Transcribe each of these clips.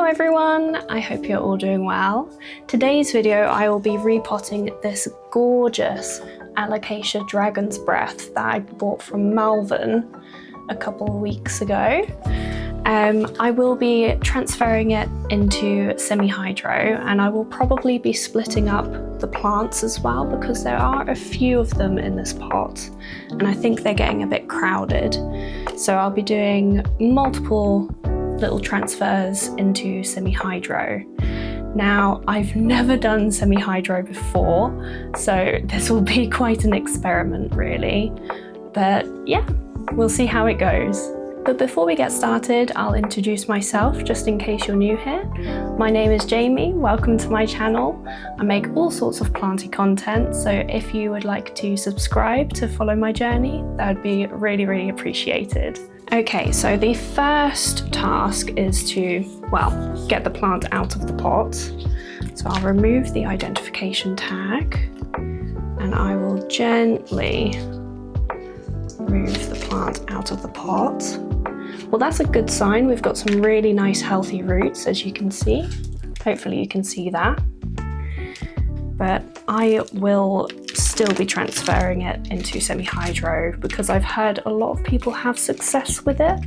Hello everyone, I hope you're all doing well. Today's video I will be repotting this gorgeous Alocasia Dragon's Breath that I bought from Malvern a couple of weeks ago. I will be transferring it into semi-hydro, and I will probably be splitting up the plants as well because there are a few of them in this pot and I think they're getting a bit crowded. So I'll be doing multiple little transfers into semi-hydro. Now, I've never done semi-hydro before, so this will be quite an experiment really. But yeah, we'll see how it goes. But before we get started, I'll introduce myself just in case you're new here. My name is Jamie, welcome to my channel. I make all sorts of planty content, so if you would like to subscribe to follow my journey, that would be really appreciated. Okay, so the first task is to, well, get the plant out of the pot. So I'll remove the identification tag and I will gently remove the plant out of the pot. Well, that's a good sign. We've got some really nice healthy roots, as you can see. Hopefully you can see that. But I will still be transferring it into semi-hydro because I've heard a lot of people have success with it,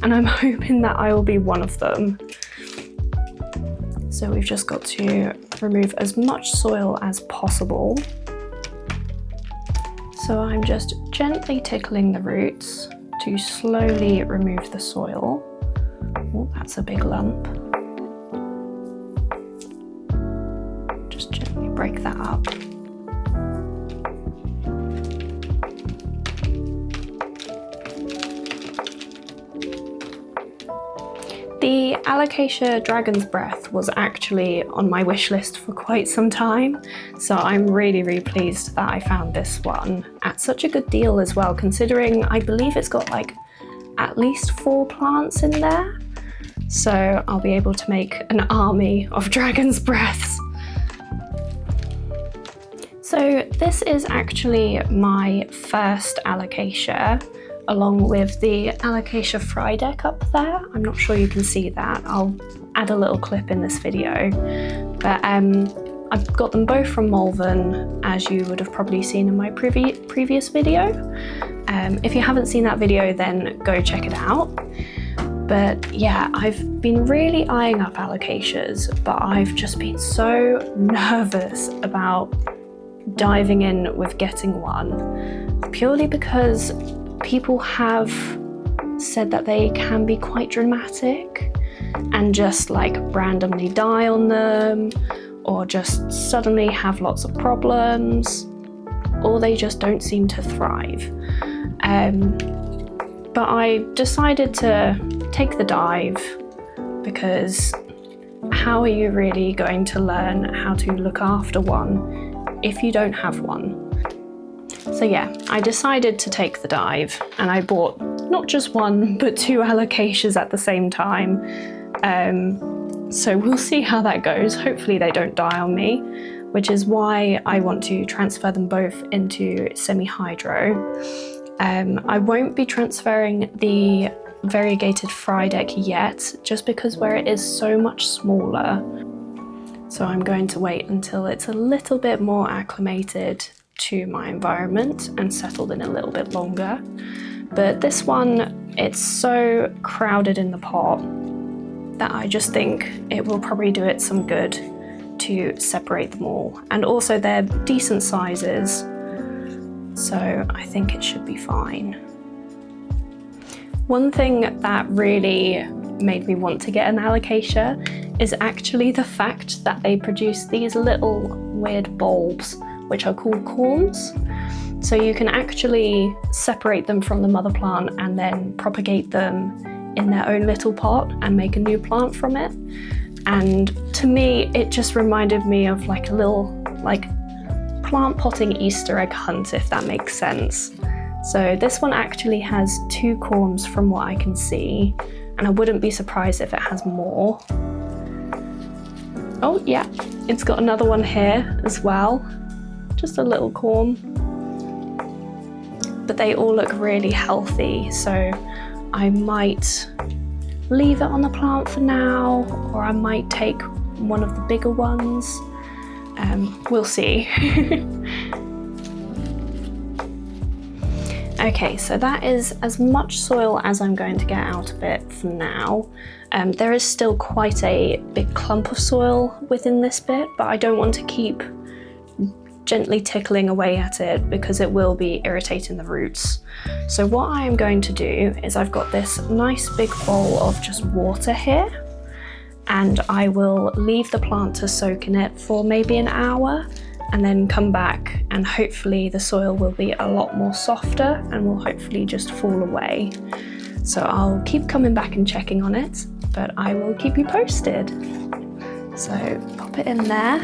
and I'm hoping that I will be one of them. So we've just got to remove as much soil as possible. So I'm just gently tickling the roots to slowly remove the soil. Oh, that's a big lump. Just gently break that up. The Alocasia Dragon's Breath was actually on my wish list for quite some time, so I'm really pleased that I found this one at such a good deal as well, considering I believe it's got like at least 4 plants in there. So I'll be able to make an army of dragon's breaths. So this is actually my first Alocasia, along with the Alocasia fry deck up there. I'm not sure you can see that. I'll add a little clip in this video. But I've got them both from Malvern, as you would have probably seen in my previous video. If you haven't seen that video, then go check it out. But yeah, I've been really eyeing up Alocasias, but I've just been so nervous about diving in with getting one, purely because people have said that they can be quite dramatic and just like randomly die on them, or just suddenly have lots of problems, or they just don't seem to thrive. But I decided to take the dive because how are you really going to learn how to look after one if you don't have one? So yeah, I decided to take the dive and I bought not just one, but 2 Alocasias at the same time. So we'll see how that goes. Hopefully they don't die on me, which is why I want to transfer them both into semi-hydro. I won't be transferring the variegated fry deck yet, just because where it is so much smaller. So I'm going to wait until it's a little bit more acclimated to my environment and settled in a little bit longer. But this one, it's so crowded in the pot that I just think it will probably do it some good to separate them all. And also they're decent sizes, so I think it should be fine. One thing that really made me want to get an Alocasia is actually the fact that they produce these little weird bulbs, which are called corms. So you can actually separate them from the mother plant and then propagate them in their own little pot and make a new plant from it. And to me, it just reminded me of like a little plant potting Easter egg hunt, if that makes sense. So this one actually has 2 corms from what I can see, and I wouldn't be surprised if it has more. Oh yeah, it's got another one here as well. Just a little corm. But they all look really healthy, so I might leave it on the plant for now, or I might take one of the bigger ones. We'll see. Okay, so that is as much soil as I'm going to get out of it for now. There is still quite a big clump of soil within this bit, but I don't want to keep gently tickling away at it because it will be irritating the roots. So what I am going to do is I've got this nice big bowl of just water here, and I will leave the plant to soak in it for maybe an hour and then come back, and hopefully the soil will be a lot more softer and will hopefully just fall away. So I'll keep coming back and checking on it, but I will keep you posted. So pop it in there,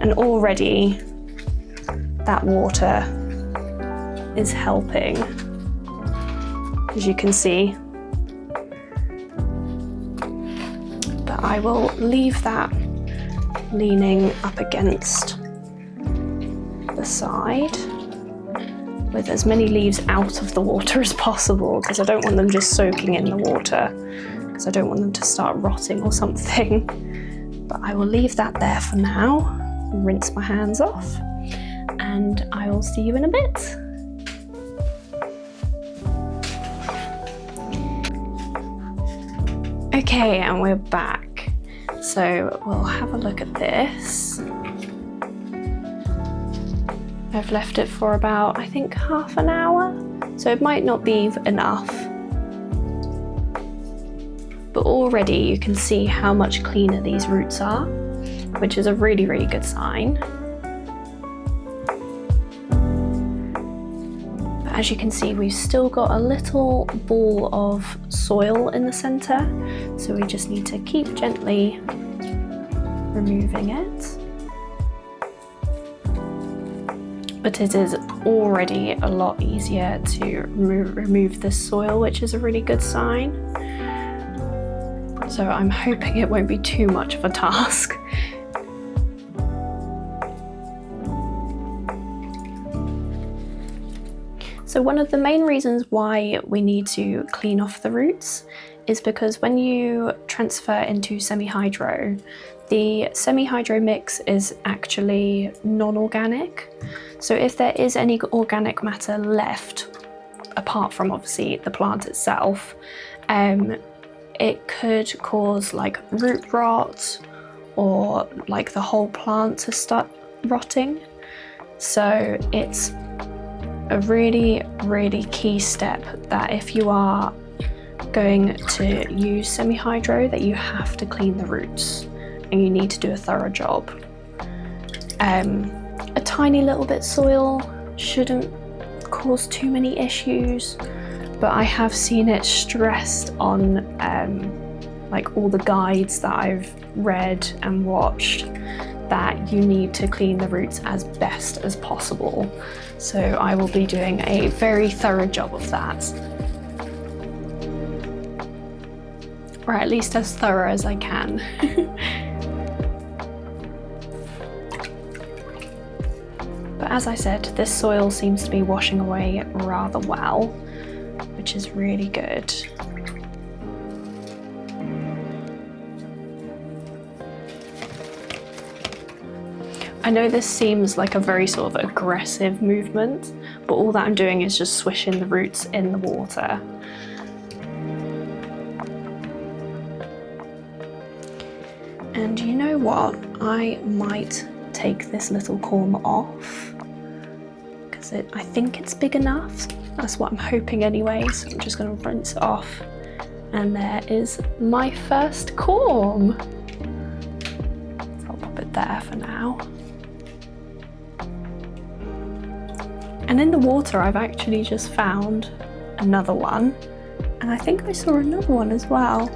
and already that water is helping, as you can see. But I will leave that leaning up against the side with as many leaves out of the water as possible, because I don't want them just soaking in the water, because I don't want them to start rotting or something. But I will leave that there for now, rinse my hands off, and I will see you in a bit. Okay, and we're back. So we'll have a look at this. I've left it for about, I think, half an hour, so it might not be enough. But already you can see how much cleaner these roots are, which is a really, really good sign. But as you can see, we've still got a little ball of soil in the center, so we just need to keep gently removing it. But it is already a lot easier to remove this soil, which is a really good sign. So I'm hoping it won't be too much of a task. So one of the main reasons why we need to clean off the roots is because when you transfer into semi-hydro, the semi-hydro mix is actually non-organic. So if there is any organic matter left, apart from obviously the plant itself, it could cause like root rot, or like the whole plant to start rotting. So it's a really, really key step that if you are going to use semi-hydro, that you have to clean the roots, and you need to do a thorough job. A tiny little bit soil shouldn't cause too many issues, but I have seen it stressed on like all the guides that I've read and watched, that you need to clean the roots as best as possible. So I will be doing a very thorough job of that. Or at least as thorough as I can. But as I said, this soil seems to be washing away rather well, which is really good. I know this seems like a very sort of aggressive movement, but all that I'm doing is just swishing the roots in the water. And you know what? I might take this little corm off, because I think it's big enough. That's what I'm hoping anyway, so I'm just going to rinse it off. And there is my first corm. So I'll pop it there for now. And in the water I've actually just found another one, and I think I saw another one as well.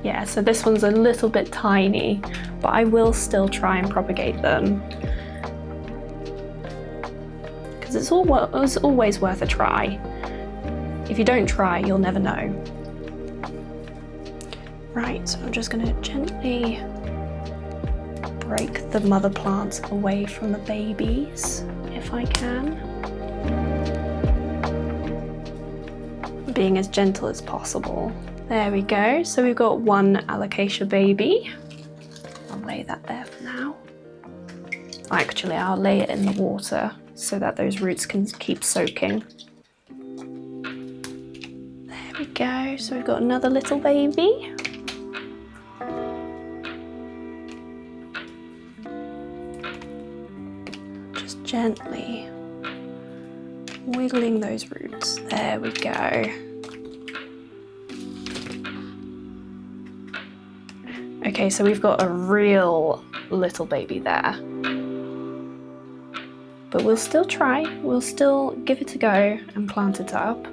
Yeah, so this one's a little bit tiny, but I will still try and propagate them, because it's always worth a try. If you don't try, you'll never know. Right, so I'm just going to gently break the mother plants away from the babies, if I can. being as gentle as possible. There we go. So we've got one Alocasia baby. I'll lay that there for now. Actually, I'll lay it in the water so that those roots can keep soaking. There we go. So we've got another little baby. Just gently wiggling those roots. There we go. Okay, so we've got a real little baby there. But we'll still try, we'll still give it a go and plant it up.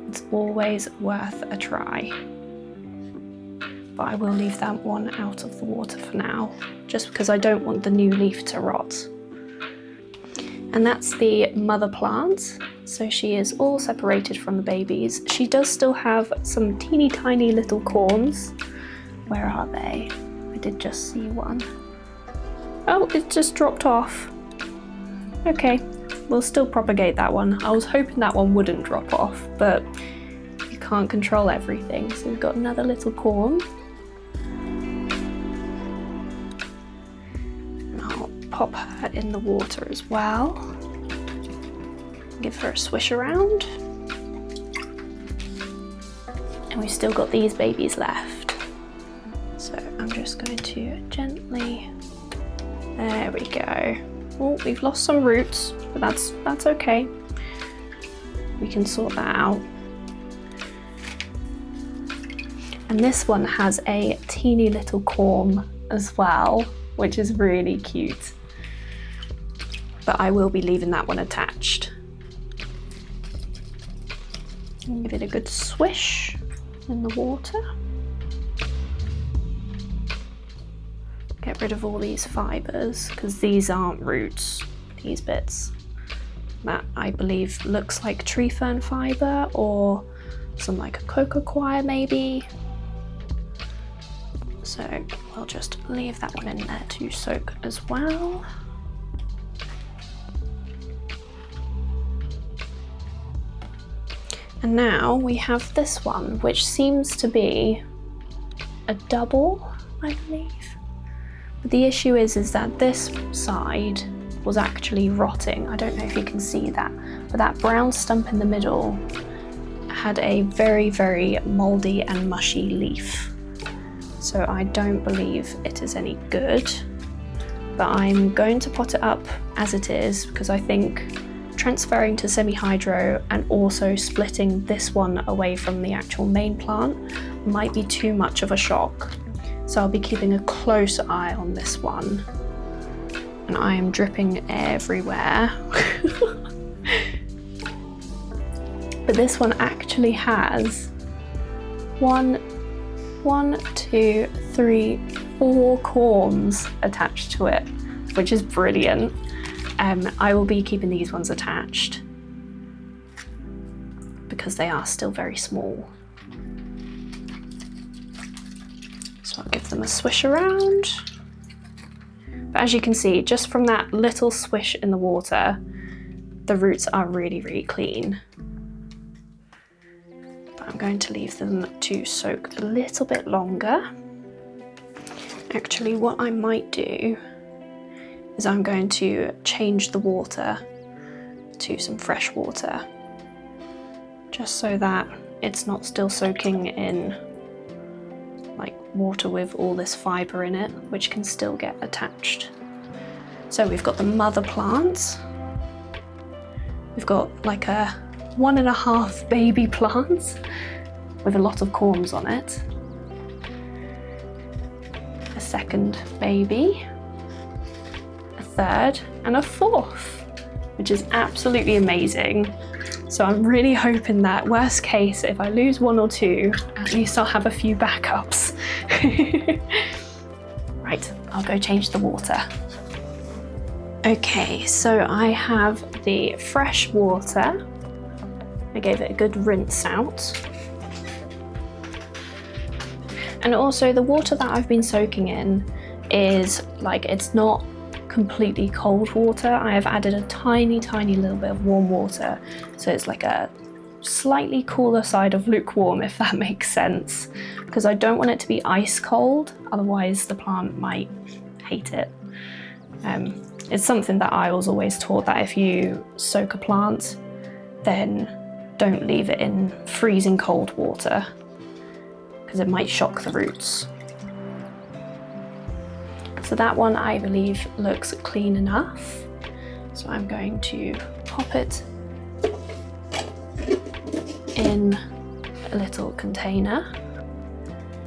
It's always worth a try. But I will leave that one out of the water for now, just because I don't want the new leaf to rot. And that's the mother plant. So she is all separated from the babies. She does still have some teeny tiny little corms. Where are they? I did just see one. Oh, it just dropped off. Okay, we'll still propagate that one. I was hoping that one wouldn't drop off, but you can't control everything. So we've got another little corm. And I'll pop her in the water as well. Give her a swish around. And we've still got these babies left. So I'm just going to gently, there we go. Oh, we've lost some roots, but that's okay. We can sort that out. And this one has a teeny little corm as well, which is really cute. But I will be leaving that one attached. Give it a good swish in the water. Get rid of all these fibres, because these aren't roots, these bits. That, I believe, looks like tree fern fibre or some like a cocoa coir maybe. So we'll just leave that one in there to soak as well. And now we have this one, which seems to be a double, I believe. But the issue is that this side was actually rotting. I don't know if you can see that, but that brown stump in the middle had a very, very mouldy and mushy leaf. So I don't believe it is any good, but I'm going to pot it up as it is, because I think transferring to semi-hydro and also splitting this one away from the actual main plant might be too much of a shock. So I'll be keeping a close eye on this one. And I am dripping everywhere. But this one actually has 4 corms attached to it, which is brilliant. I will be keeping these ones attached because they are still very small. So I'll give them a swish around. But as you can see, just from that little swish in the water, the roots are really, really clean. But I'm going to leave them to soak a little bit longer. Actually, what I might do is I'm going to change the water to some fresh water, just so that it's not still soaking in like water with all this fibre in it, which can still get attached. So we've got the mother plant. We've got like a 1.5 baby plant with a lot of corms on it. A second baby, a third, and a fourth, which is absolutely amazing. So I'm really hoping that worst case, if I lose 1 or 2, at least I'll have a few backups. Right, I'll go change the water. Okay, so I have the fresh water. I gave it a good rinse out. And also the water that I've been soaking in is like, it's not completely cold water. I have added a tiny little bit of warm water, so it's like a slightly cooler side of lukewarm, if that makes sense, because I don't want it to be ice cold, otherwise the plant might hate it. It's something that I was always taught, that if you soak a plant, then don't leave it in freezing cold water, because it might shock the roots. So that one, I believe, looks clean enough. So I'm going to pop it in a little container,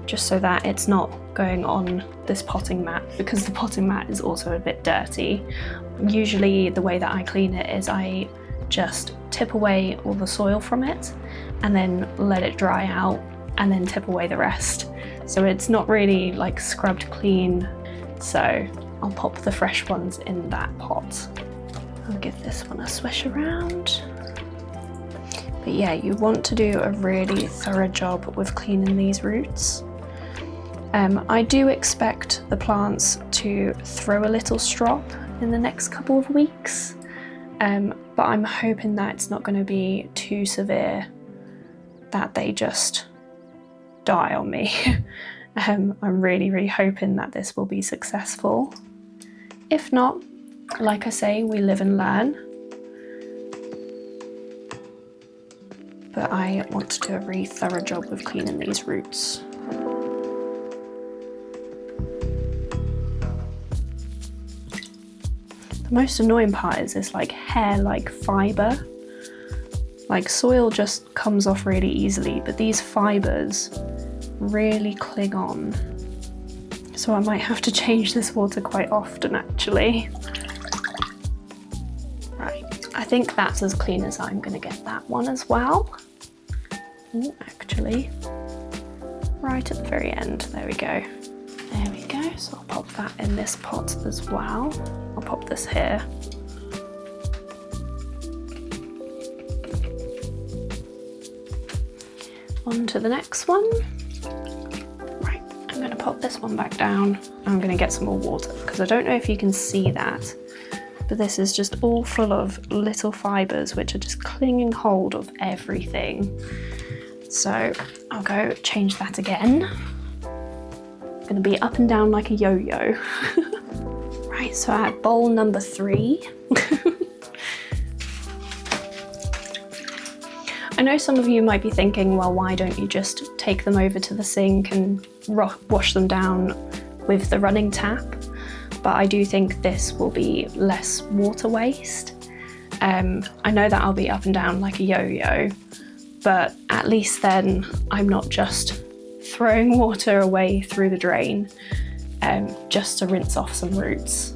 just so that it's not going on this potting mat, because the potting mat is also a bit dirty. Usually the way that I clean it is I just tip away all the soil from it and then let it dry out and then tip away the rest. So it's not really like scrubbed clean. So I'll pop the fresh ones in that pot. I'll give this one a swish around. But yeah, you want to do a really thorough job with cleaning these roots. I do expect the plants to throw a little strop in the next couple of weeks, but I'm hoping that it's not going to be too severe that they just die on me. I'm really hoping that this will be successful. If not, like I say, we live and learn. But I want to do a really thorough job with cleaning these roots. The most annoying part is this like hair-like fibre. Like soil just comes off really easily, but these fibres really cling on. So I might have to change this water quite often actually. Right, I think that's as clean as I'm gonna get that one as well. Ooh, actually, right at the very end, there we go. There we go, so I'll pop that in this pot as well. I'll pop this here. On to the next one. Right, I'm gonna pop this one back down. I'm gonna get some more water, because I don't know if you can see that, but this is just all full of little fibres which are just clinging hold of everything. So I'll go change that again. It's gonna be up and down like a yo-yo. Right, so at bowl number 3. I know some of you might be thinking, well, why don't you just take them over to the sink and wash them down with the running tap? But I do think this will be less water waste. I know that I'll be up and down like a yo-yo, but at least then I'm not just throwing water away through the drain just to rinse off some roots.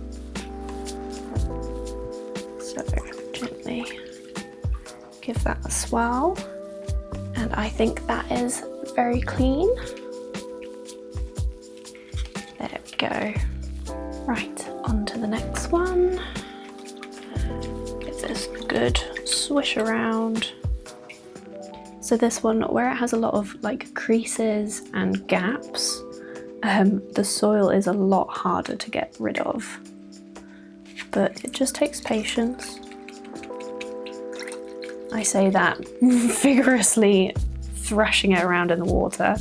So gently give that a swirl, and I think that is very clean. There we go. Right, on to the next one. Give this a good swish around. So this one, where it has a lot of like creases and gaps, the soil is a lot harder to get rid of, but it just takes patience. I say that vigorously thrashing it around in the water.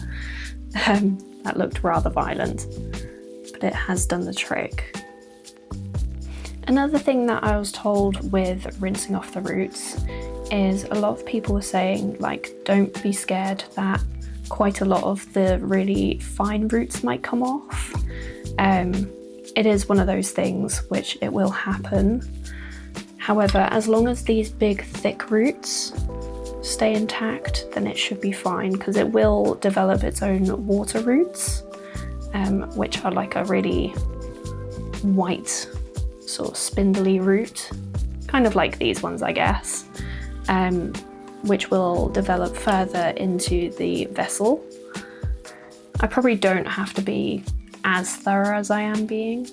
That looked rather violent, but it has done the trick. Another thing that I was told with rinsing off the roots is a lot of people were saying, like, don't be scared that quite a lot of the really fine roots might come off. It is one of those things which it will happen. However, as long as these big thick roots stay intact, then it should be fine, because it will develop its own water roots, which are like a really white sort of spindly root, kind of like these ones, I guess, which will develop further into the vessel. I probably don't have to be as thorough as I am being,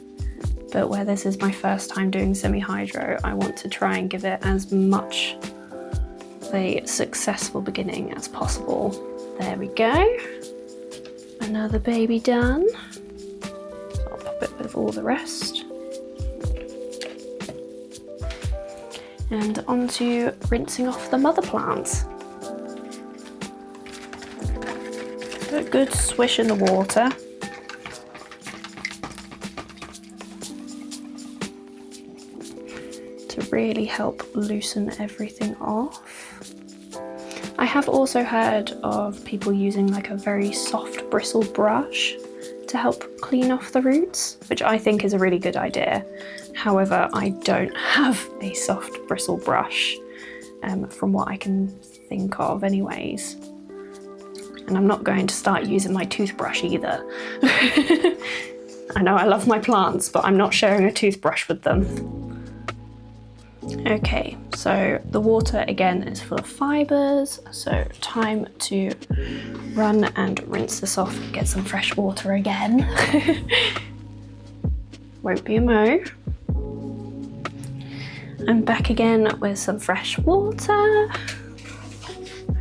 but where this is my first time doing semi-hydro, I want to try and give it as much of a successful beginning as possible. There we go. Another baby done. So I'll pop it with all the rest. And on to rinsing off the mother plant. good swish in the water. To really help loosen everything off. I have also heard of people using like a very soft bristle brush to help clean off the roots, which I think is a really good idea. However, I don't have a soft bristle brush from what I can think of anyways. And I'm not going to start using my toothbrush either. I know I love my plants, but I'm not sharing a toothbrush with them. Okay, so the water again is full of fibres, so time to run and rinse this off, get some fresh water again. Won't be a mo. I'm back again with some fresh water.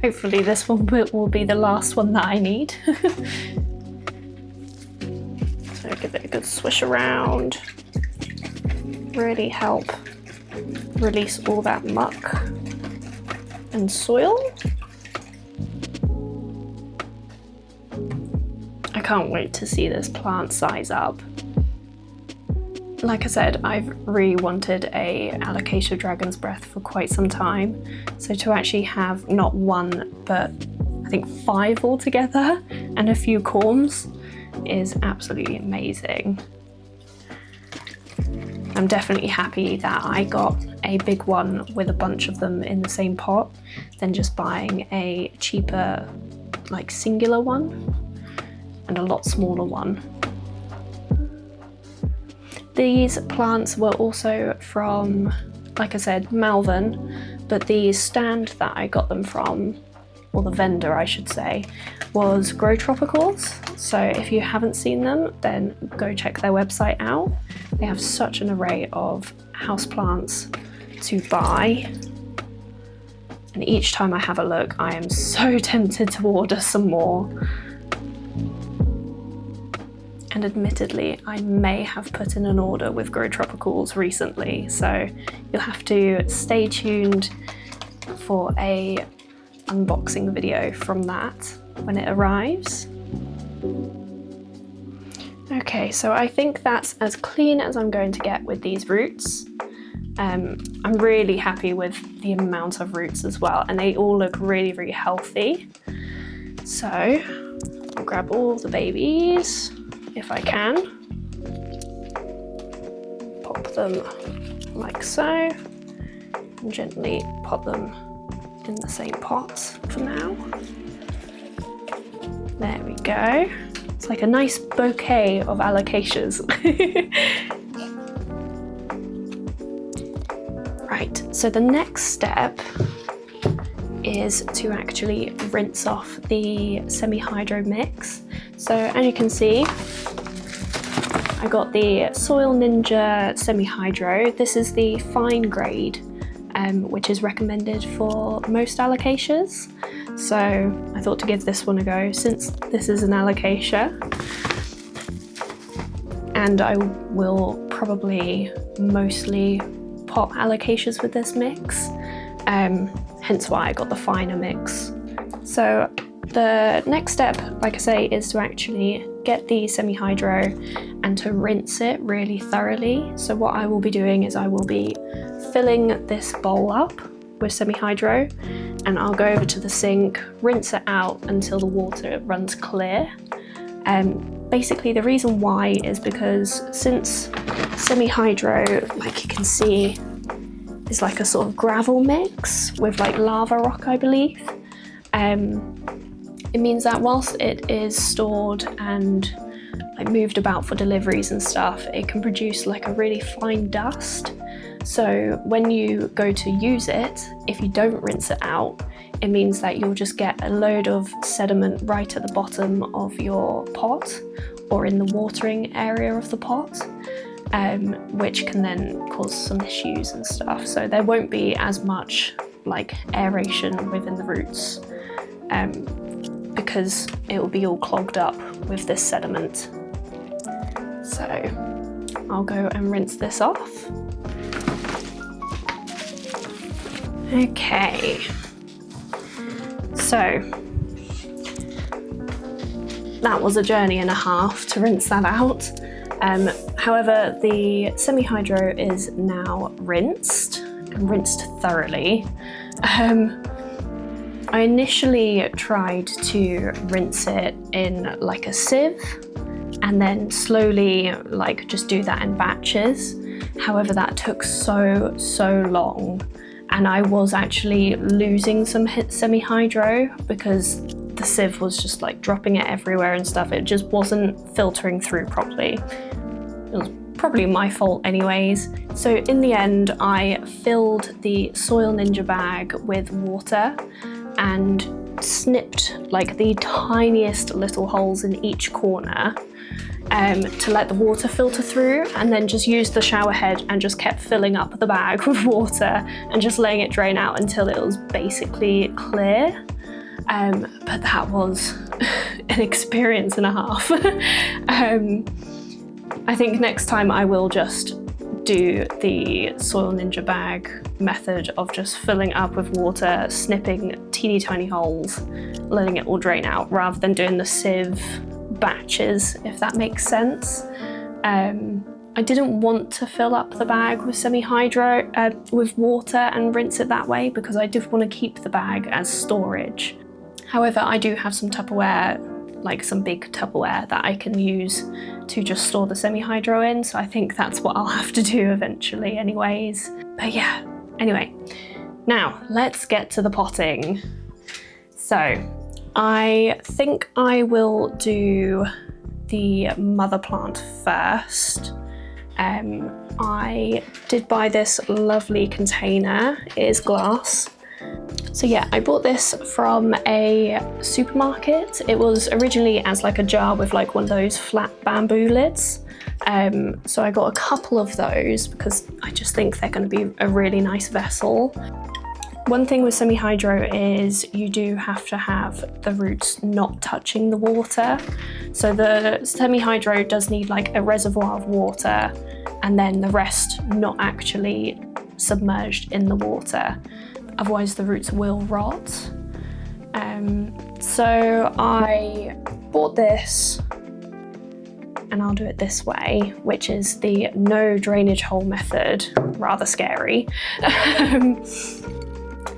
Hopefully this one will be the last one that I need. So give it a good swish around. Really help release all that muck and soil. I can't wait to see this plant size up. Like I said, I've really wanted a Alocasia dragon's breath for quite some time. So to actually have not one, but I think 5 altogether and a few corms is absolutely amazing. I'm definitely happy that I got a big one with a bunch of them in the same pot than just buying a cheaper, like singular one and a lot smaller one. These plants were also from, like I said, Malvern, but the stand that I got them from, or the vendor I should say, was Grow Tropicals. So if you haven't seen them, then go check their website out. They have such an array of houseplants to buy. And each time I have a look, I am so tempted to order some more. And admittedly, I may have put in an order with Grow Tropicals recently, so you'll have to stay tuned for a unboxing video from that when it arrives. Okay, so I think that's as clean as I'm going to get with these roots. I'm really happy with the amount of roots as well, and they all look really, really healthy. So I'll grab all the babies if I can. Pop them like so, and gently pop them in the same pot for now. There we go. It's like a nice bouquet of alocasias. Right, so the next step is to actually rinse off the semi-hydro mix. So as you can see, I got the Soil Ninja Semi-Hydro. This is the fine grade, which is recommended for most alocasias. So I thought to give this one a go since this is an alocasia. And I will probably mostly pot alocasias with this mix, hence why I got the finer mix. So the next step, like I say, is to actually get the semi-hydro and to rinse it really thoroughly. So what I will be doing is I will be filling this bowl up with semi-hydro, and I'll go over to the sink, rinse it out until the water runs clear. Basically the reason why is because since semi-hydro, like you can see, is like a sort of gravel mix with like lava rock, I believe. It means that whilst it is stored and like moved about for deliveries and stuff, it can produce like a really fine dust. So when you go to use it, if you don't rinse it out, it means that you'll just get a load of sediment right at the bottom of your pot or in the watering area of the pot, which can then cause some issues and stuff. So there won't be as much like aeration within the roots, because it will be all clogged up with this sediment. So I'll go and rinse this off. Okay, so that was a journey and a half to rinse that out. However, the Semi-Hydro is now rinsed, and rinsed thoroughly. I initially tried to rinse it in like a sieve and then slowly like just do that in batches. However, that took so long, and I was actually losing some Semi-Hydro because the sieve was just like dropping it everywhere and stuff. It just wasn't filtering through properly. It was probably my fault anyways. So in the end, I filled the Soil Ninja bag with water and snipped like the tiniest little holes in each corner to let the water filter through, and then just used the shower head and just kept filling up the bag with water and just letting it drain out until it was basically clear. But that was an experience and a half. I think next time I will just do the Soil Ninja bag method of just filling up with water, snipping teeny tiny holes, letting it all drain out, rather than doing the sieve batches, if that makes sense. I didn't want to fill up the bag with Semi-Hydro with water and rinse it that way because I did want to keep the bag as storage. However, I do have some Tupperware, like some big Tupperware that I can use to just store the Semi-Hydro in, so I think that's what I'll have to do eventually anyways. But yeah, anyway, now let's get to the potting. So I think I will do the mother plant first. I did buy this lovely container. It is glass. So yeah, I bought this from a supermarket. It was originally as like a jar with like one of those flat bamboo lids. So I got a couple of those because I just think they're going to be a really nice vessel. One thing with Semi-Hydro is you do have to have the roots not touching the water. So the Semi-Hydro does need like a reservoir of water and then the rest not actually submerged in the water. Otherwise the roots will rot. So I bought this, and I'll do it this way, which is the no drainage hole method. Rather scary.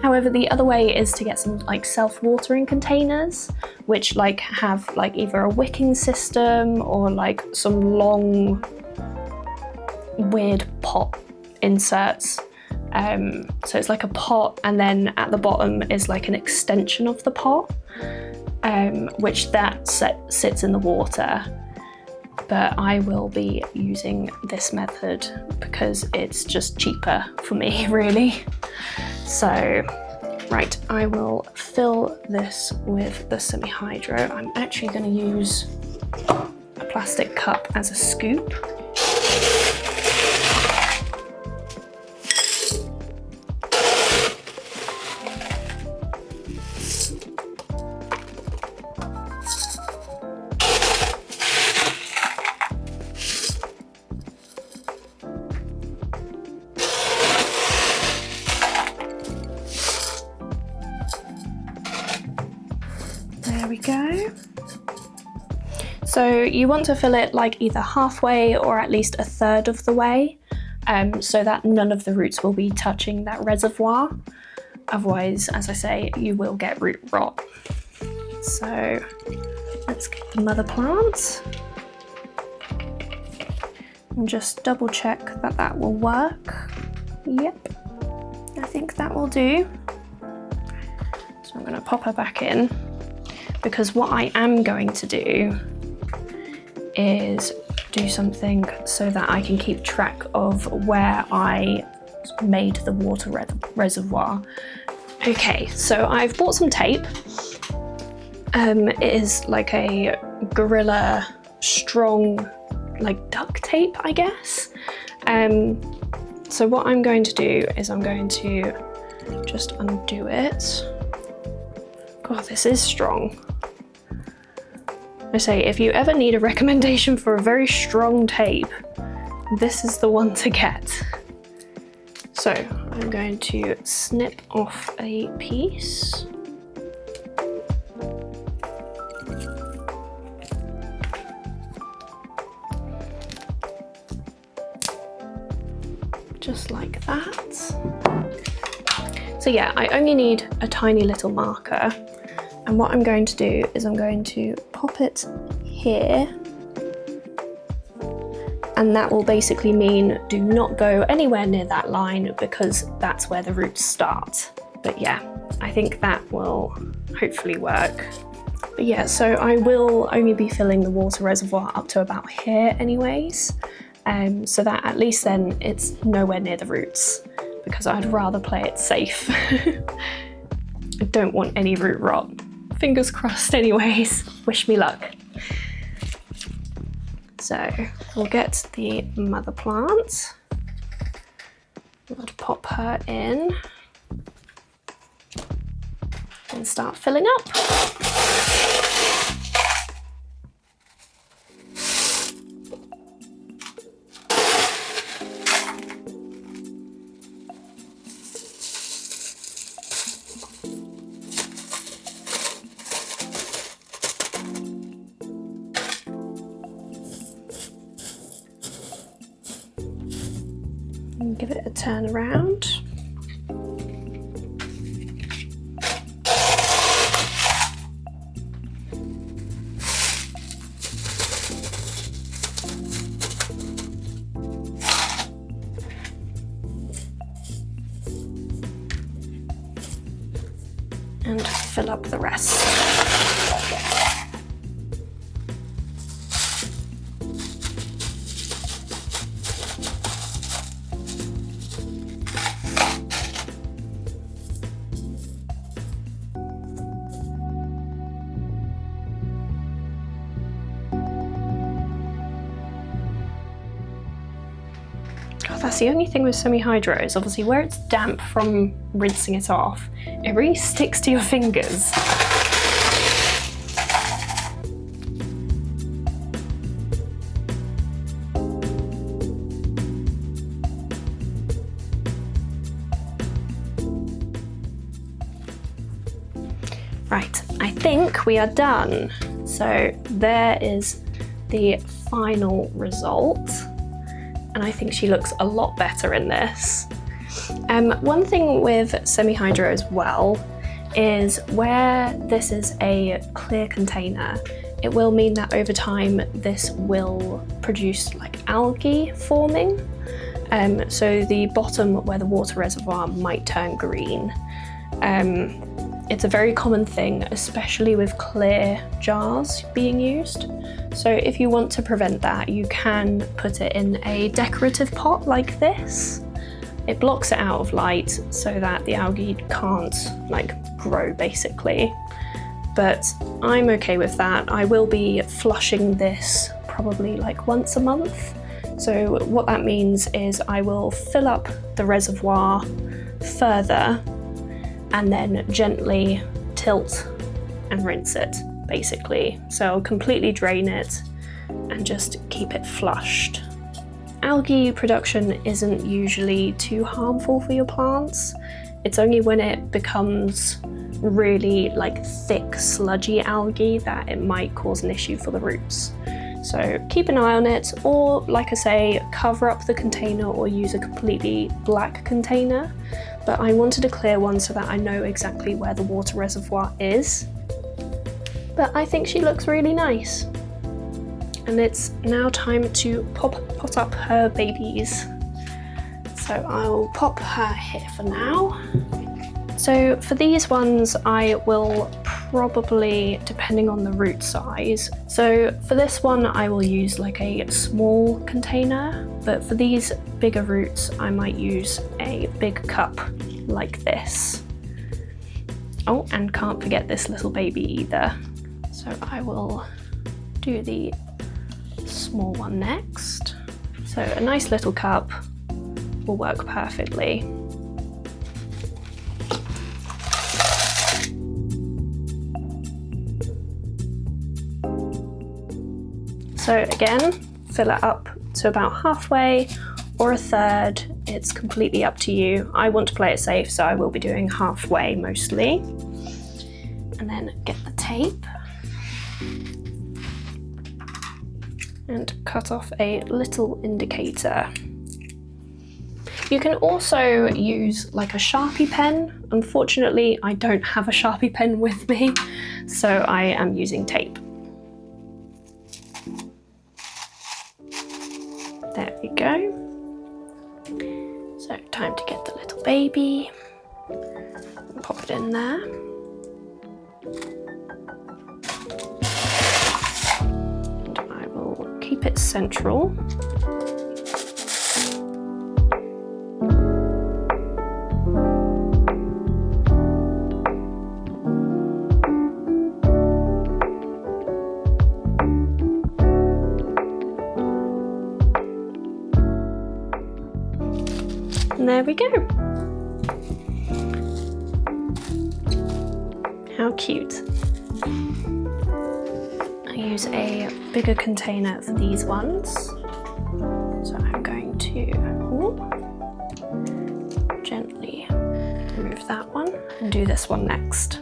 However, the other way is to get some like self-watering containers, which like have like either a wicking system or like some long weird pot inserts. So it's like a pot, and then at the bottom is like an extension of the pot, which that sits in the water. But I will be using this method because it's just cheaper for me, really. So, right, I will fill this with the Semi-Hydro. I'm actually going to use a plastic cup as a scoop. There we go. So you want to fill it like either halfway or at least a third of the way, so that none of the roots will be touching that reservoir. Otherwise, as I say, you will get root rot. So let's get the mother plant and just double check that that will work. Yep, I think that will do. So I'm going to pop her back in, because what I am going to do is do something so that I can keep track of where I made the water reservoir. Okay, so I've bought some tape. It is like a Gorilla strong, like duct tape, I guess. So what I'm going to do is I'm going to just undo it. God, this is strong. I say, if you ever need a recommendation for a very strong tape, this is the one to get. So I'm going to snip off a piece. just like that. So yeah, I only need a tiny little marker, and what I'm going to do is I'm going to pop it here, and that will basically mean do not go anywhere near that line because that's where the roots start. But yeah, I think that will hopefully work. But yeah, so I will only be filling the water reservoir up to about here anyways, so that at least then it's nowhere near the roots, because I'd rather play it safe. I don't want any root rot. Fingers crossed anyways, wish me luck. So we'll get the mother plant, we'll pop her in and start filling up. And give it a turn around. And fill up the rest. That's the only thing with semi-hydro is obviously where it's damp from rinsing it off, it really sticks to your fingers. Right, I think we are done. So there is the final result. And I think she looks a lot better in this. One thing with semi-hydro as well is where this is a clear container, it will mean that over time this will produce like algae forming. So the bottom where the water reservoir might turn green. It's a very common thing, especially with clear jars being used. So if you want to prevent that, you can put it in a decorative pot like this. It blocks it out of light so that the algae can't like grow basically. But I'm okay with that. I will be flushing this probably like once a month. So what that means is I will fill up the reservoir further and then gently tilt and rinse it, basically. So I'll completely drain it and just keep it flushed. Algae production isn't usually too harmful for your plants. It's only when it becomes really like thick, sludgy algae that it might cause an issue for the roots. So keep an eye on it, or like I say, cover up the container or use a completely black container. But I wanted a clear one so that I know exactly where the water reservoir is. But I think she looks really nice. And it's now time to pot up her babies. So I'll pop her here for now. So for these ones, I will probably, depending on the root size. So for this one, I will use like a small container, but for these bigger roots, I might use a big cup like this. Oh, and can't forget this little baby either. So I will do the small one next. So a nice little cup will work perfectly. So again, fill it up to about halfway or a third. It's completely up to you. I want to play it safe, so I will be doing halfway mostly. And then get the tape and cut off a little indicator. You can also use like a Sharpie pen. Unfortunately, I don't have a Sharpie pen with me, so I am using tape. There we go. So time to get the little baby. Pop it in there. And I will keep it central. And there we go. How cute. I use a bigger container for these ones. So I'm going to gently remove that one and do this one next.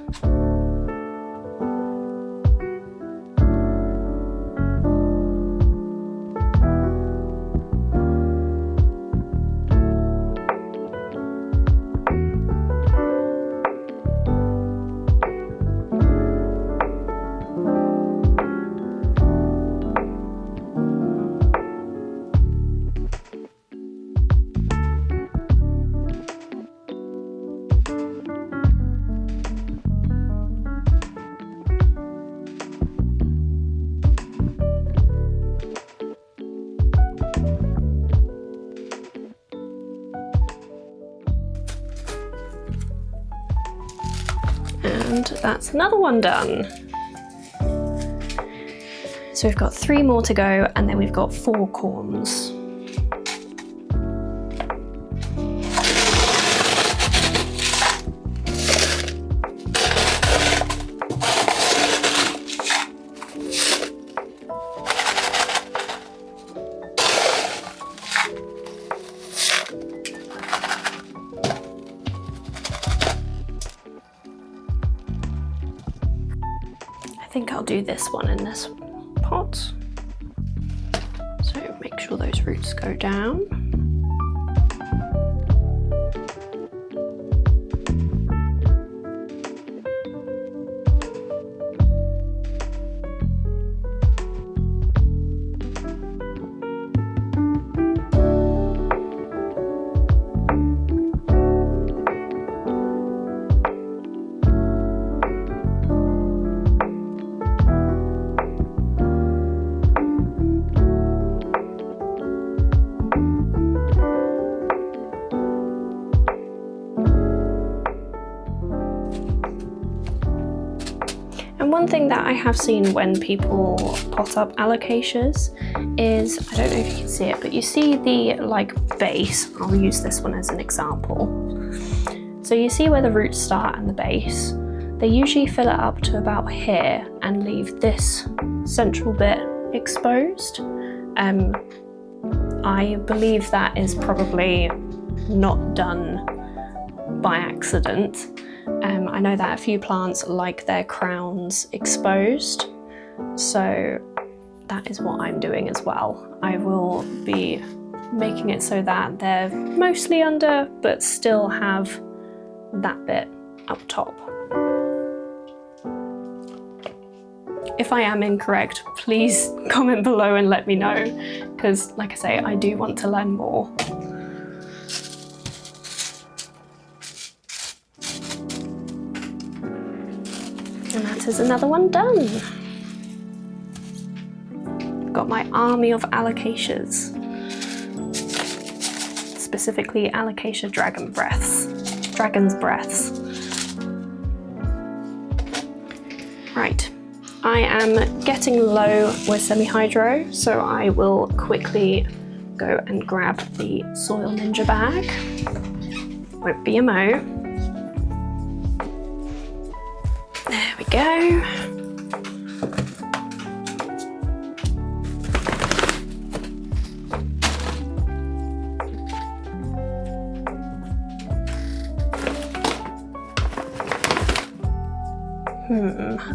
And that's another one done. So we've got 3 more to go, and then we've got 4 corns. I think I'll do this one in this pot. So make sure those roots go down. And one thing that I have seen when people pot up alocasias is, I don't know if you can see it, but you see the base. I'll use this one as an example. So you see where the roots start and the base. They usually fill it up to about here and leave this central bit exposed. I believe that is probably not done by accident. I know that a few plants like their crowns exposed, so that is what I'm doing as well. I will be making it so that they're mostly under, but still have that bit up top. If I am incorrect, please comment below and let me know, because like I say, I do want to learn more. And that is another one done. Got my army of alocasias. Specifically Alocasia dragon's breaths. Right, I am getting low with semi-hydro, so I will quickly go and grab the Soil Ninja bag. Won't be a mo. There we go.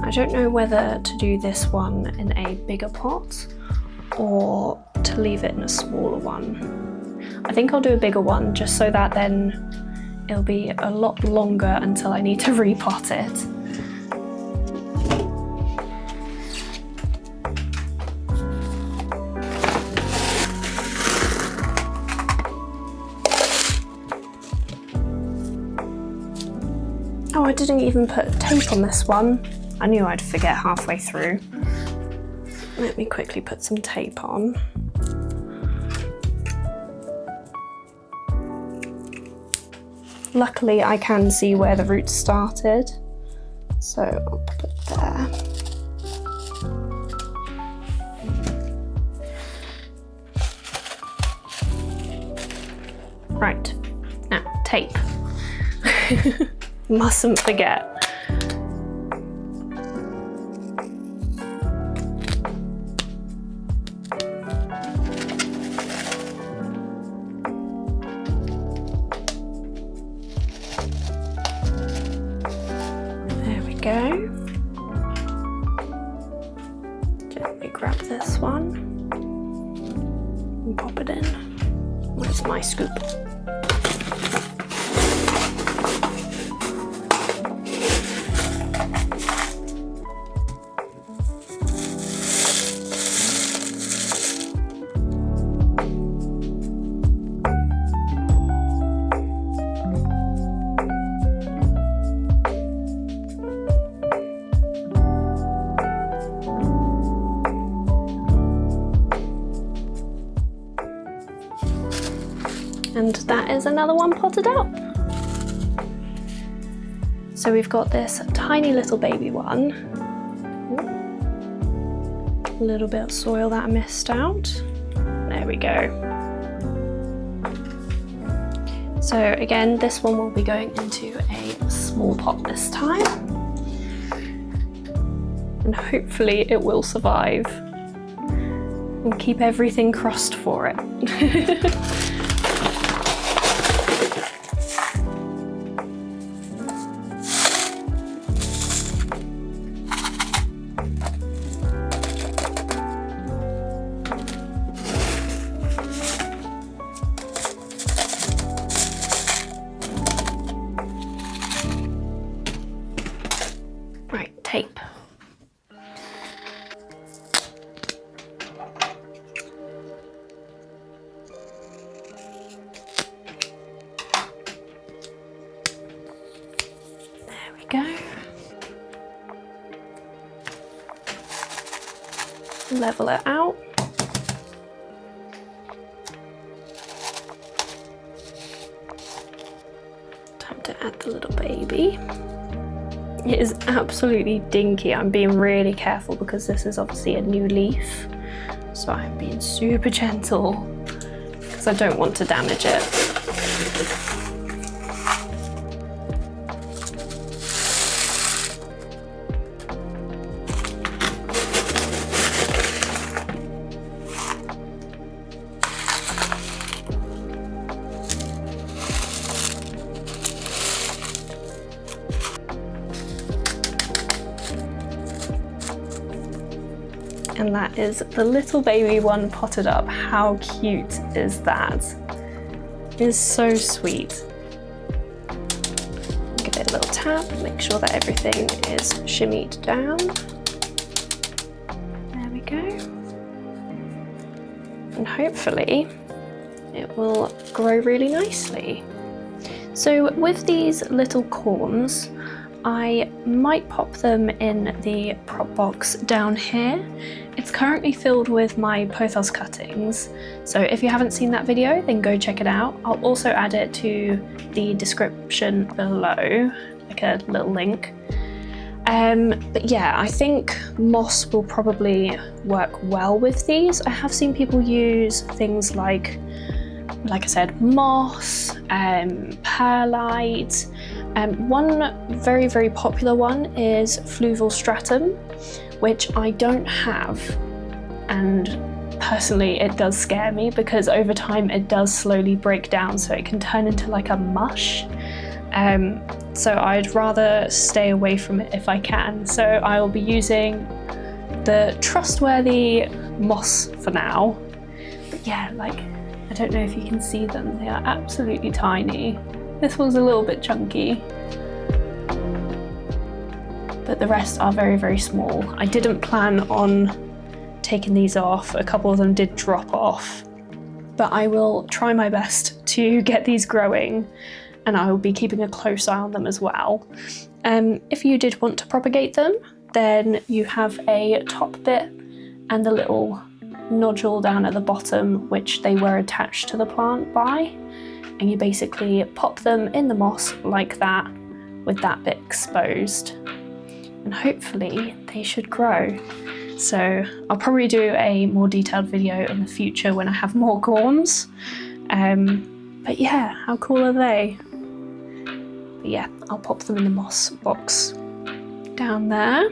I don't know whether to do this one in a bigger pot or to leave it in a smaller one. I think I'll do a bigger one just so that then it'll be a lot longer until I need to repot it. Oh, I didn't even put tape on this one. I knew I'd forget halfway through. Let me quickly put some tape on. Luckily, I can see where the roots started, so I'll put it there. Right, now tape. Mustn't forget. There we go. Gently grab this one and pop it in. Where's my scoop? And that is another one potted up. So we've got this tiny little baby one. A little bit of soil that I missed out. There we go. So again, this one will be going into a small pot this time. And hopefully it will survive. And keep everything crossed for it. Tape. There we go. Level it out. Time to add the little baby. It is absolutely dinky. I'm being really careful because this is obviously a new leaf. So I'm being super gentle because I don't want to damage it. And that is the little baby one potted up. How cute is that? It is so sweet. Give it a little tap, make sure that everything is shimmied down. There we go. And hopefully it will grow really nicely. So with these little corms, I might pop them in the prop box down here. It's currently filled with my Pothos cuttings, so if you haven't seen that video, then go check it out. I'll also add it to the description below, like a little link. But yeah, I think moss will probably work well with these. I have seen people use things like I said, moss, perlite. One very, very popular one is fluval stratum, which I don't have, and personally it does scare me because over time it does slowly break down, so it can turn into like a mush. So I'd rather stay away from it if I can. So I will be using the trustworthy moss for now. But yeah, like, I don't know if you can see them, they are absolutely tiny. This one's a little bit chunky, but the rest are very, very small. I didn't plan on taking these off. A couple of them did drop off, but I will try my best to get these growing, and I will be keeping a close eye on them as well. If you did want to propagate them, then you have a top bit and a little nodule down at the bottom, which they were attached to the plant by, and you basically pop them in the moss like that with that bit exposed, and hopefully they should grow. So I'll probably do a more detailed video in the future when I have more corms. But yeah, how cool are they? But yeah, I'll pop them in the moss box down there.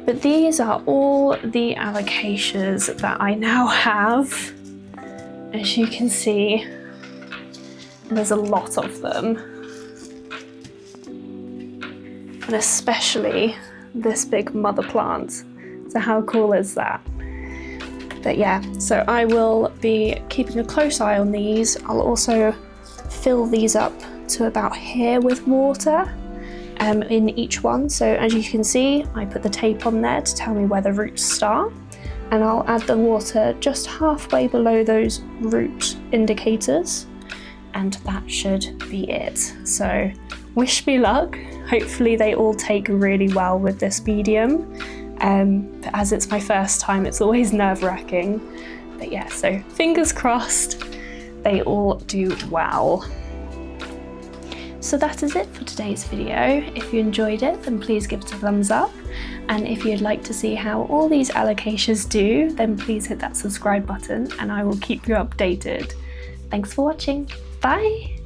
But these are all the Alocasias that I now have. As you can see, there's a lot of them. And especially this big mother plant. So how cool is that? But yeah, so I will be keeping a close eye on these. I'll also fill these up to about here with water in each one. So as you can see, I put the tape on there to tell me where the roots start, and I'll add the water just halfway below those root indicators, and that should be it. So wish me luck. Hopefully they all take really well with this medium. But as it's my first time, it's always nerve-wracking. But yeah, so fingers crossed they all do well. So that is it for today's video. If you enjoyed it, then please give it a thumbs up. And if you'd like to see how all these Alocasias do, then please hit that subscribe button and I will keep you updated. Thanks for watching. Bye!